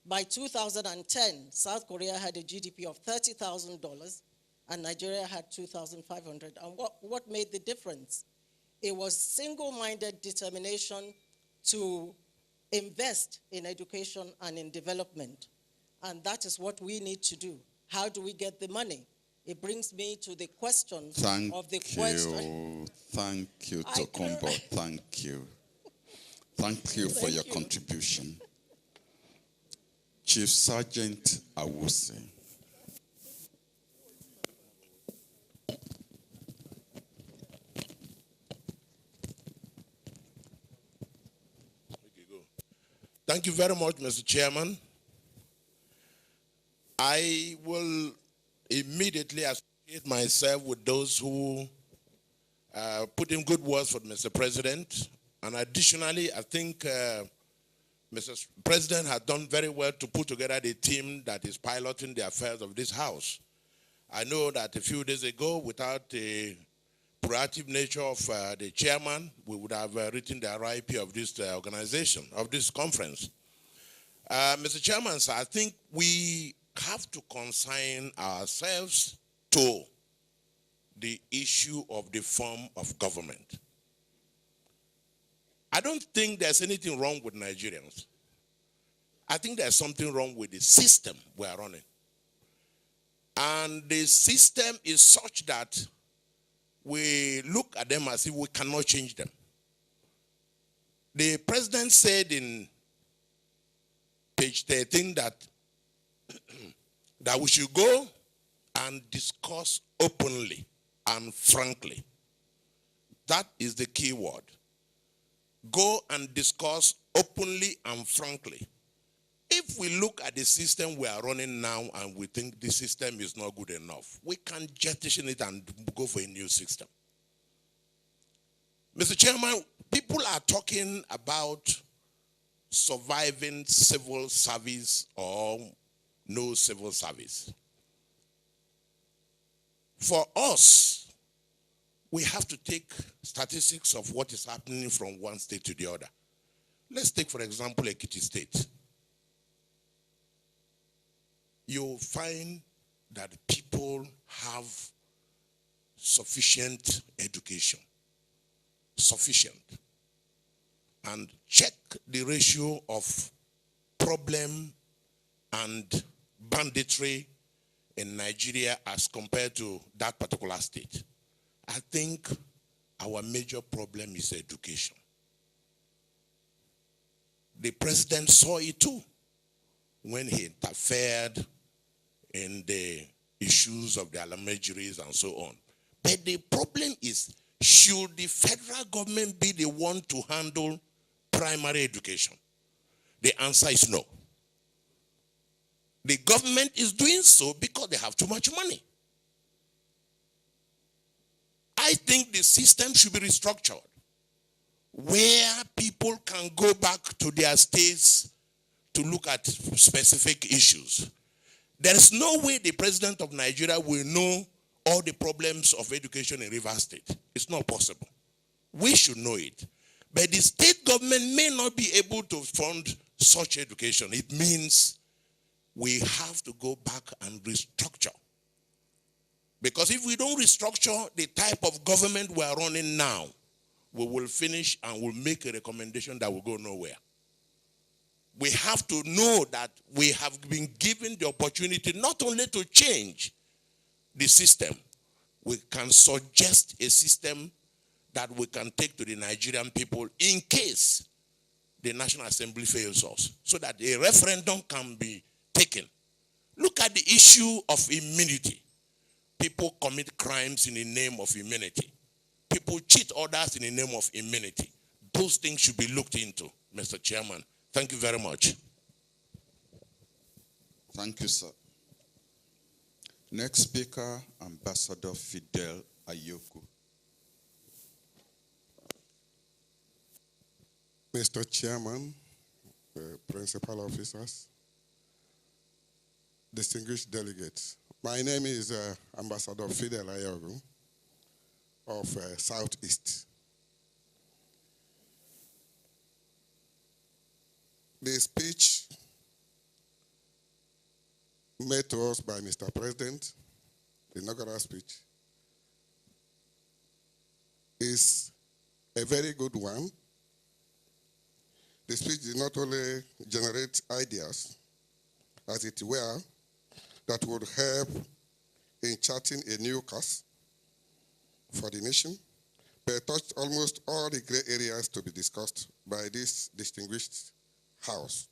By 2010, South Korea had a GDP of $30,000 and Nigeria had 2,500. And what made the difference? It was single-minded determination to invest in education and in development. And that is what we need to do. How do we get the money? It brings me to the question of the question. Thank you, Tokumbo. Thank you. Thank you for your contribution. Chief Sergeant Awuse. Thank you very much, Mr. Chairman. I will immediately associate myself with those who put in good words for Mr. President. And additionally, I think Mr. President has done very well to put together the team that is piloting the affairs of this House. I know that a few days ago, without the proactive nature of the chairman, we would have written the RIP of this organization, of this conference. Mr. Chairman, sir, I think we have to consign ourselves to the issue of the form of government. I don't think there's anything wrong with Nigerians. I think there's something wrong with the system we are running. And the system is such that we look at them as if we cannot change them. The president said in page 13 that, that we should go and discuss openly and frankly. That is the key word. Go and discuss openly and frankly. If we look at the system we are running now and we think the system is not good enough, we can jettison it and go for a new system. Mr. Chairman, people are talking about surviving civil service or no civil service. For us, we have to take statistics of what is happening from one state to the other. Let's take, for example, Ekiti State. You'll find that people have sufficient education. Sufficient. And check the ratio of problem and banditry in Nigeria as compared to that particular state. I think our major problem is education. The president saw it too when he interfered in the issues of the alamajiris and so on. But the problem is, should the federal government be the one to handle primary education? The answer is no. The government is doing so because they have too much money. I think the system should be restructured, where people can go back to their states to look at specific issues. There is no way the president of Nigeria will know all the problems of education in Rivers State. It's not possible. We should know it. But the state government may not be able to fund such education. It means we have to go back and restructure. Because if we don't restructure the type of government we are running now, we will finish and we'll make a recommendation that will go nowhere. We have to know that we have been given the opportunity not only to change the system, we can suggest a system that we can take to the Nigerian people in case the National Assembly fails us, so that a referendum can be taken. Look at the issue of immunity. People commit crimes in the name of immunity. People cheat others in the name of immunity. Those things should be looked into, Mr. Chairman. Thank you very much. Thank you, sir. Next speaker, Ambassador Fidel Ayoku. Mr. Chairman, principal officers, distinguished delegates, my name is Ambassador Fidel Ayoku of Southeast. The speech made to us by Mr. President, the inaugural speech, is a very good one. The speech did not only generate ideas, as it were, that would help in charting a new course for the nation, but touched almost all the gray areas to be discussed by this distinguished House.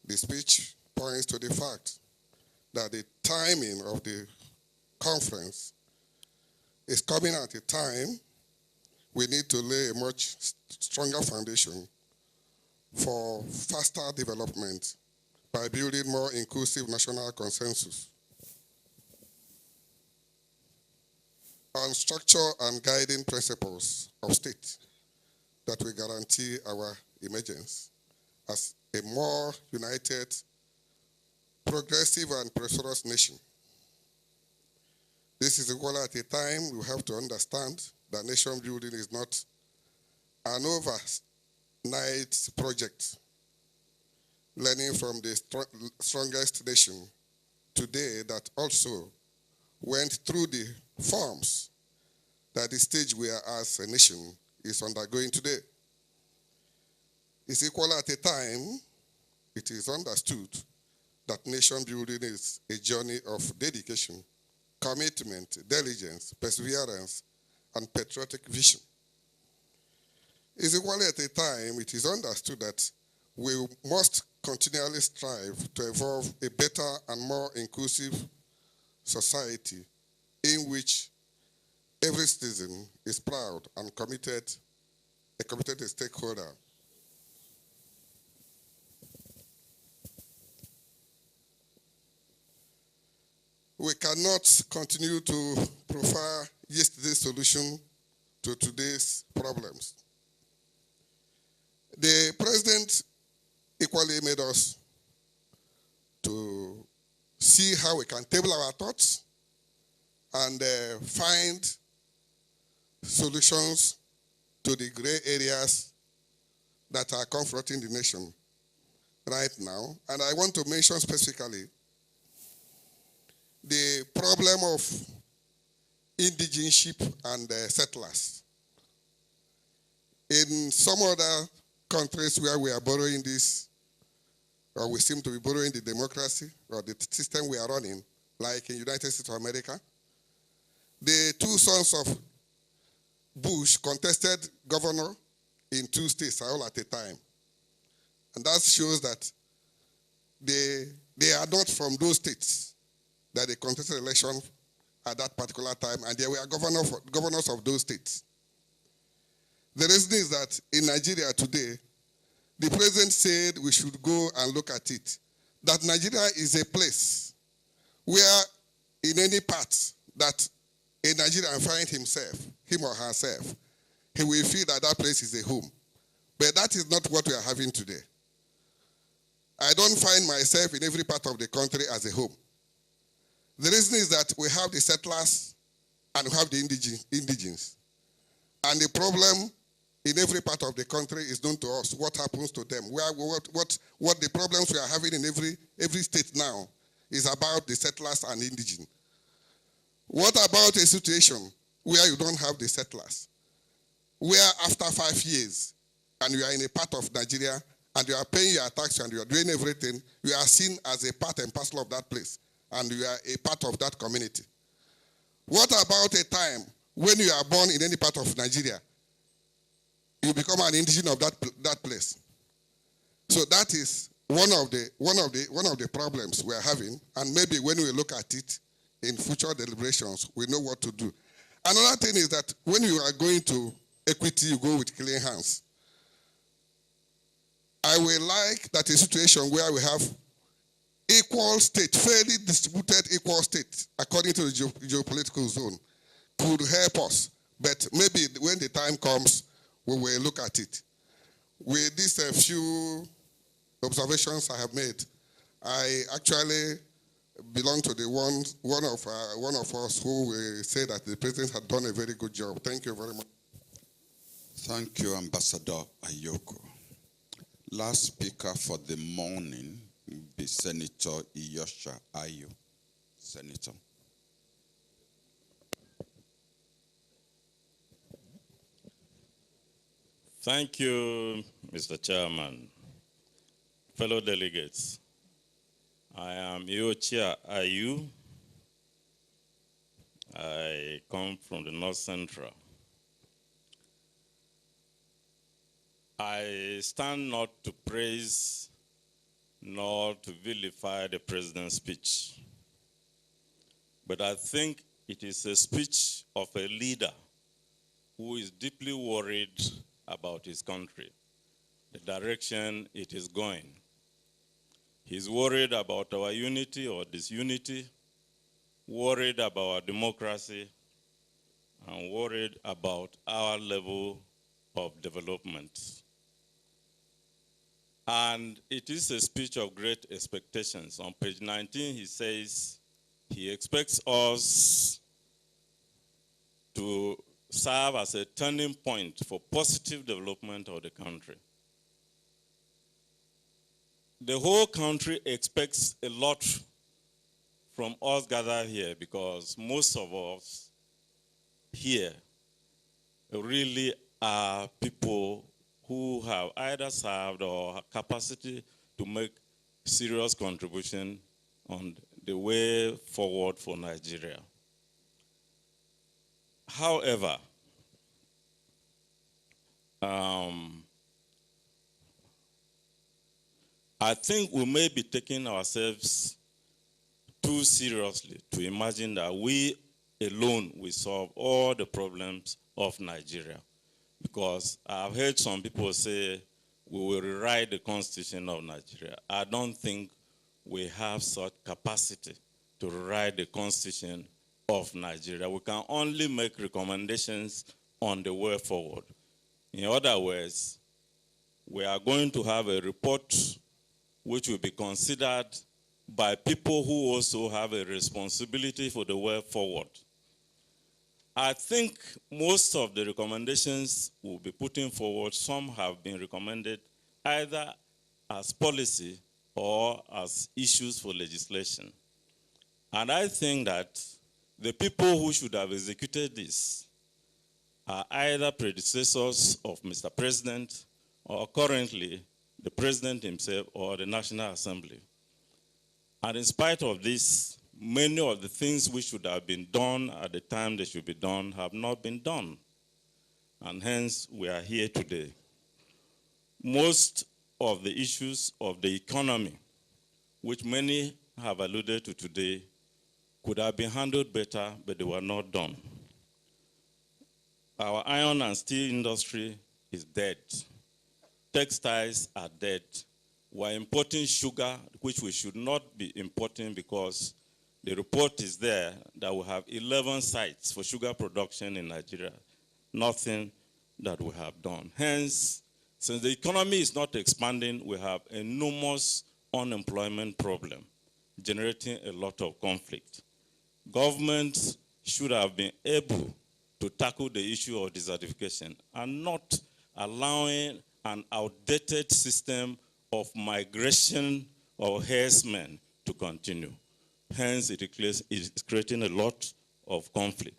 The speech points to the fact that the timing of the conference is coming at a time we need to lay a much stronger foundation for faster development by building more inclusive national consensus on structure and guiding principles of state that will guarantee our emergence as a more united, progressive, and prosperous nation. This is equal at a time we have to understand that nation building is not an overnight project. Learning from the strongest nation today that also went through the forms that the stage we are as a nation is undergoing today. It's equal at a time it is understood that nation building is a journey of dedication, commitment, diligence, perseverance, and patriotic vision. It's equally at a time it is understood that we must continually strive to evolve a better and more inclusive society in which every citizen is proud and a committed stakeholder. We cannot continue to prefer yesterday's solution to today's problems. The president equally made us to see how we can table our thoughts and find solutions to the gray areas that are confronting the nation right now. And I want to mention specifically the problem of indigenship and settlers. In some other countries where we are borrowing this, or we seem to be borrowing the democracy or the system we are running, like in the United States of America, the two sons of Bush contested governor in 2 states all at a time. And that shows that they are not from those states that they contested election at that particular time, and they were governors of those states. The reason is that in Nigeria today, the president said we should go and look at it, that Nigeria is a place where in any part that a Nigerian finds himself, him or herself, he will feel that that place is a home. But that is not what we are having today. I don't find myself in every part of the country as a home. The reason is that we have the settlers and we have the indigenes. And the problem in every part of the country is known to us. What happens to them? What the problems we are having in every state now is about the settlers and indigenes. What about a situation where you don't have the settlers? Where after 5 years, and you are in a part of Nigeria, and you are paying your tax and you are doing everything, you are seen as a part and parcel of that place, and you are a part of that community. What about a time when you are born in any part of Nigeria, you become an indigene of that place? So that is one of the problems we are having, and maybe when we look at it in future deliberations, we know what to do. Another thing is that when you are going to equity, you go with clean hands. I will like that a situation where we have equal state, fairly distributed equal state, according to the geopolitical zone, could help us. But maybe when the time comes, we will look at it. With these few observations I have made, I actually belong to the one of us who will say that the president had done a very good job. Thank you very much. Thank you, Ambassador Ayoko. Last speaker for the morning, be Senator Iyosha Ayu. Senator. Thank you, Mr. Chairman. Fellow delegates, I am Iyosha Ayu. I come from the North Central. I stand not to praise nor to vilify the president's speech, but I think it is a speech of a leader who is deeply worried about his country, the direction it is going. He's worried about our unity or disunity, worried about our democracy, and worried about our level of development. And it is a speech of great expectations. On page 19, he says he expects us to serve as a turning point for positive development of the country. The whole country expects a lot from us gathered here because most of us here really are people who have either served or have capacity to make serious contribution on the way forward for Nigeria. However, I think we may be taking ourselves too seriously to imagine that we alone will solve all the problems of Nigeria. Because I've heard some people say we will rewrite the constitution of Nigeria. I don't think we have such capacity to rewrite the constitution of Nigeria. We can only make recommendations on the way forward. In other words, we are going to have a report which will be considered by people who also have a responsibility for the way forward. I think most of the recommendations we'll be putting forward, some have been recommended either as policy or as issues for legislation. And I think that the people who should have executed this are either predecessors of Mr. President or currently the President himself or the National Assembly. And in spite of this, many of the things which should have been done at the time they should be done have not been done. And hence, we are here today. Most of the issues of the economy, which many have alluded to today, could have been handled better, but they were not done. Our iron and steel industry is dead. Textiles are dead. We're importing sugar, which we should not be importing because the report is there that we have 11 sites for sugar production in Nigeria. Nothing that we have done. Hence, since the economy is not expanding, we have enormous unemployment problem, generating a lot of conflict. Governments should have been able to tackle the issue of desertification and not allowing an outdated system of migration of herdsmen to continue. Hence, it is creating a lot of conflict.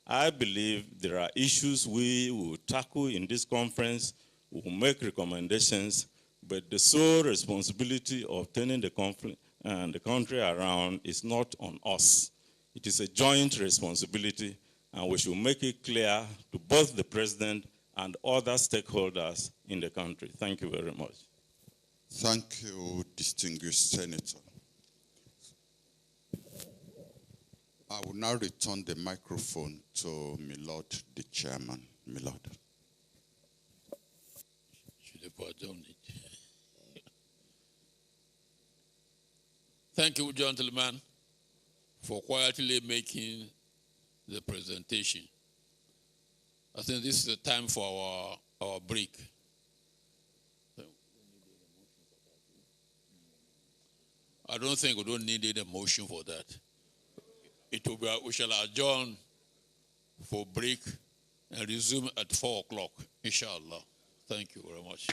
I believe there are issues we will tackle in this conference, we will make recommendations, but the sole responsibility of turning the conflict and the country around is not on us. It is a joint responsibility, and we should make it clear to both the President and other stakeholders in the country. Thank you very much. Thank you, distinguished Senator. I will now return the microphone to Milord, the Chairman. Milord. Thank you, gentlemen, for quietly making the presentation. I think this is the time for our break. I don't think we don't need any motion for that. It will be, we shall adjourn for break and resume at 4 o'clock, inshallah. Thank you very much.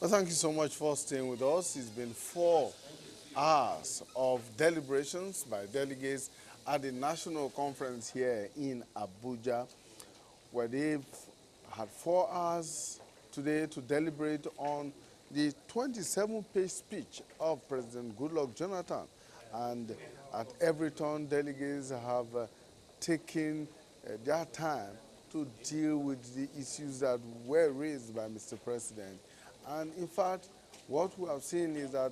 Well, thank you so much for staying with us. It's been 4 hours of deliberations by delegates at the national conference here in Abuja, where they've had 4 hours today to deliberate on the 27-page speech of President Goodluck Jonathan. And at every turn, delegates have taken their time to deal with the issues that were raised by Mr. President. And in fact, what we have seen is that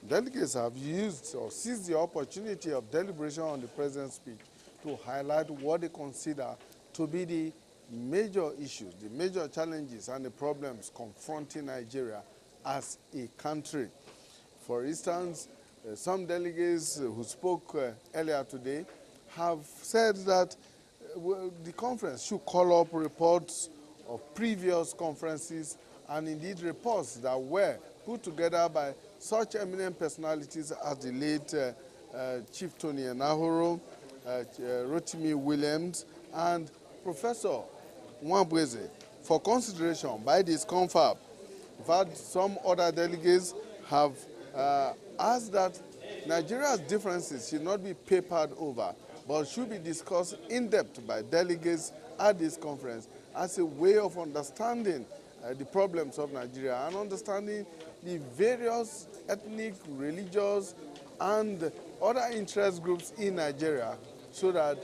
delegates have used or seized the opportunity of deliberation on the President's speech to highlight what they consider to be the major issues, the major challenges and the problems confronting Nigeria as a country. For instance, some delegates who spoke earlier today have said that the conference should call up reports of previous conferences and indeed reports that were put together by such eminent personalities as the late Chief Tony Inaugural, Rotimi Williams, and Professor Awuse for consideration by this Confab. In fact, some other delegates have asked that Nigeria's differences should not be papered over, but should be discussed in depth by delegates at this conference as a way of understanding the problems of Nigeria and understanding the various ethnic, religious, and other interest groups in Nigeria, so that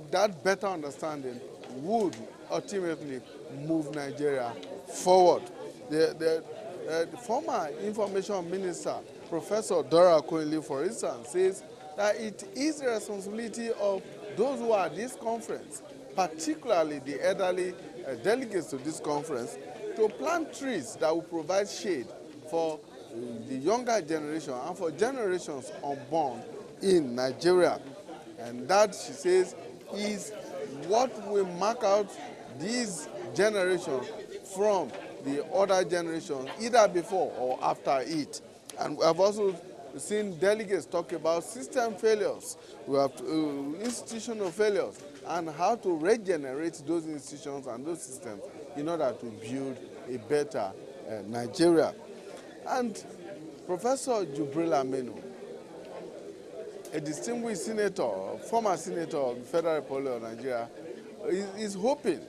that better understanding would ultimately move Nigeria forward. The former Information Minister, Professor Dora Koinle, for instance, says that it is the responsibility of those who are at this conference, particularly the elderly delegates to this conference, to plant trees that will provide shade for the younger generation and for generations unborn in Nigeria. And that, she says, is what will mark out these generations from the other generations, either before or after it. And we have also seen delegates talk about system failures, we have institutional failures, and how to regenerate those institutions and those systems in order to build a better Nigeria. And Professor Jubril Aminu, a distinguished senator, former senator of the Federal Republic of Nigeria, is hoping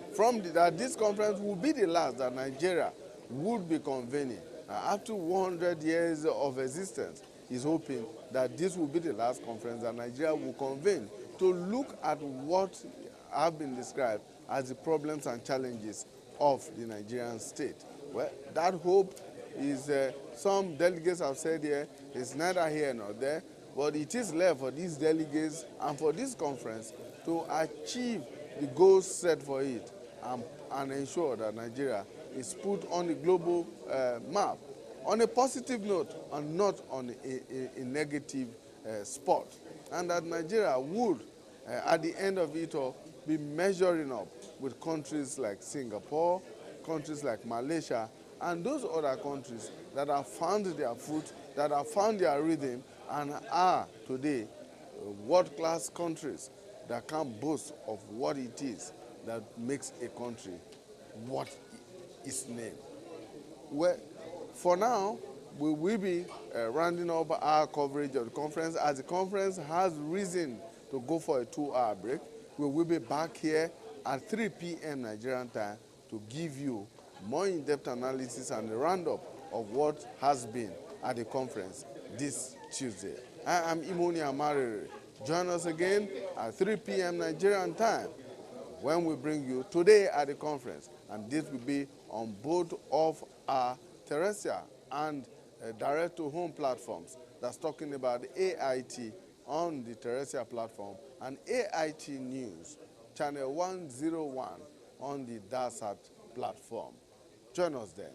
that this conference will be the last that Nigeria would be convening. After 100 years of existence, he's hoping that this will be the last conference that Nigeria will convene to look at what have been described as the problems and challenges of the Nigerian state. Well, that hope is, some delegates have said here, is neither here nor there, but it is left for these delegates and for this conference to achieve the goals set for it and ensure that Nigeria is put on the global map on a positive note and not on a negative spot. And that Nigeria would, at the end of it all, be measuring up with countries like Singapore, countries like Malaysia, and those other countries that have found their foot, that have found their rhythm, and are today world-class countries that can boast of what it is that makes a country what its name. Well, for now, we will be rounding up our coverage of the conference. As the conference has reason to go for a 2-hour break, we will be back here at 3 p.m. Nigerian time to give you more in-depth analysis and a roundup of what has been at the conference this Tuesday. I am Imoni Amarere. Join us again at 3 p.m. Nigerian time when we bring you Today at the Conference. And this will be on both of our terrestrial and direct-to-home platforms. That's talking about AIT on the terrestrial platform and AIT News, channel 101 on the DASAT platform. Join us then.